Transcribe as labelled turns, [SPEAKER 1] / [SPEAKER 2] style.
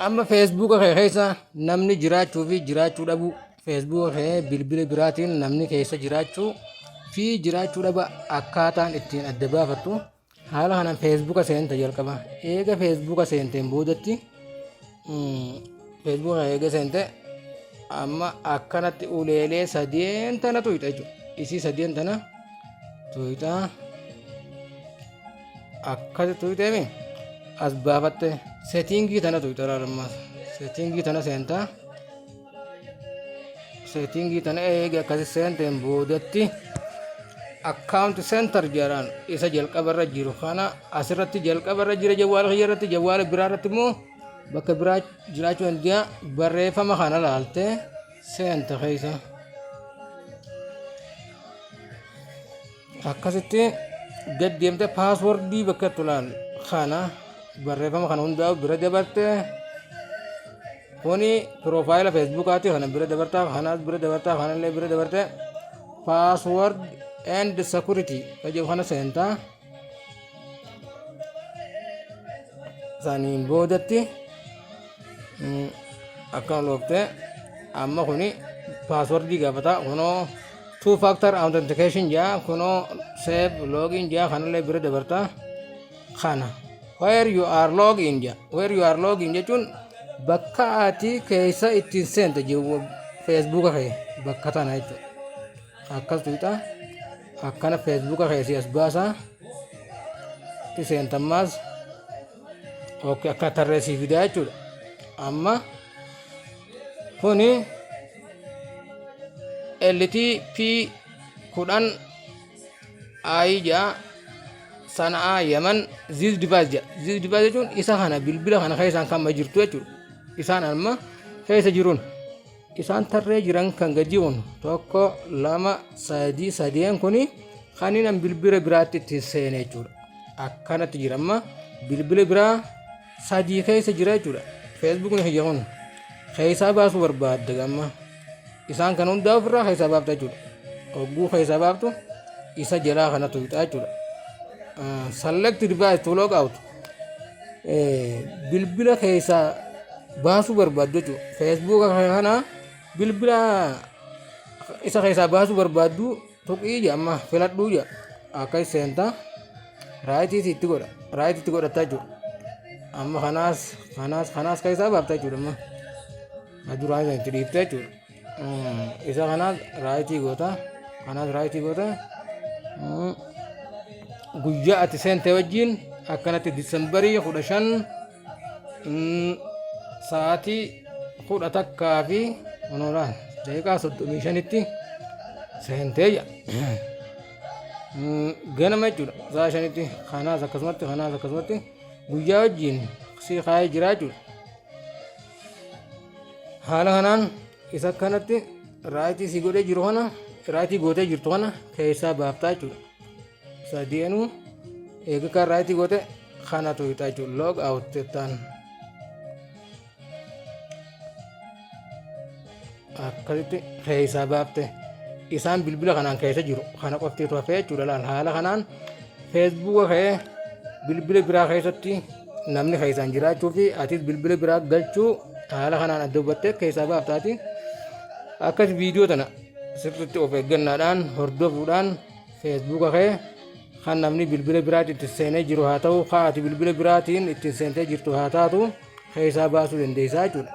[SPEAKER 1] amma feesbuuka kee keessa namni jiraachuu fi jiraachuu dhabu feesbuuka kee bilbila biraatiin namni keessa jiraachuu fi jiraachuu dhaba akkaataan ittiin adda baafattu haala kanaan feesbuuka seenta jalqaba eega feesbuuka seenteen boodatti feesbuuka eega seente amma akkanatti uleelee sadeen tana tuyxa jechuudha isii sadeen tana tuyxa akkasi tuyxeemi as baafatte settingii tana tuyxa laalammaas settingii tana seenta settingii tana eega akkasi seenteen boodatti account center jedhaan isa jalqabarra jiru kana asirratti jalqabarra jira jawwaala kiyya irratti jawwaala biraa irratti immoo bakka biraa jiraachuu danda'a barreeffama kana laaltee seenta keessa akkasitti gad deemtee paaswordii bakka itti laal kana barreeffama kana hundaa'u bira dabarte kuni piroofaayila feesbuukaati kana bira dabartaa kanaas bira dabartaa kanallee bira dabarte paasword and security kaje kana seenta saniin boodatti akkan loofte amma kuni paaswordii gaafata kunoo two factor authentication jaa kunoo save login jaa kanallee bira dabarta kana where you are login jaa where you are login jechuun bakka ati keessa ittiin seenta jechuun feesbuuka kee bakka tana jechuudha akkas tuuta akkana feesbuuka keessi as baasa itti seentammaas okay akka tarreessii fidaa jechuudha amma kuni LTP 10 ayja sanaa yaman ziz device jechuun isa kana bilbila kana keessaan kan jirtu jechuudha isaan amma keessa jiruun isaan tarree jiran kan gaji'uun tokko lama sadii sadeen kuni kaninan bilbila biraatti itti seene jechuudha akkanatti jira amma bilbila biraa sadii keessa jira jechuudha feesbuukni hiyyahuun keessaa baasuu barbaadda gamma isaan kan hundaa ofirraa keessaa baafta jechuudha hogguu keessaa baaftu isa jalaa kana tuyxaa jechuudha select device to log out bilbila keessaa baasuu barbaaddu jechuudha feesbuuka kana bilbila isa keessaa baasuu barbaaddu tuqii jedhama filadhuu jedha akka seenta raayitii itti godha raayitii itti godhataa jechuudha amma kanaas keessaa baafta jechuudha amma aduraan itti dhiibta jechuudha isa kanaas raayitii goota kanaas raayitii goota guyyaa ati seente wajjin akkanatti disembarii 15 sa'aatii 11 fi onolaan daqiiqaa 35tti seentee ganama jechuudha saa 5tti kanaas akkasumatti guyyaa wajjin si kaayee jira jechuudha haala kanaan isa akkanatti raayitii si godhee jiru kana raayitii gootee jirtu kana keessaa baaftaa jechuudha sadeenuu eega kan raayitii goote kana tuyxaa jechuudha log out jettaan akkasitti keessaa baafte isaan bilbila kanaan keessa jiru kana qofteetu hafee jechuudha laal haala kanaan feesbuuka kee bilbila biraa keessatti namni keessaan jiraachuu fi atis bilbila biraa galchuu haala kanaan adda hubattee keessaa baaftaati akkas viidiyoo tana sirriitti of eeggannaadhaan hordofuudhaan feesbuuka kee kan namni bilbila biraatti itti seenee jiru haa ta'u ati bilbila biraatiin itti seentee jirtu haa taatu keessaa baasuu dandeessaa jechuudha.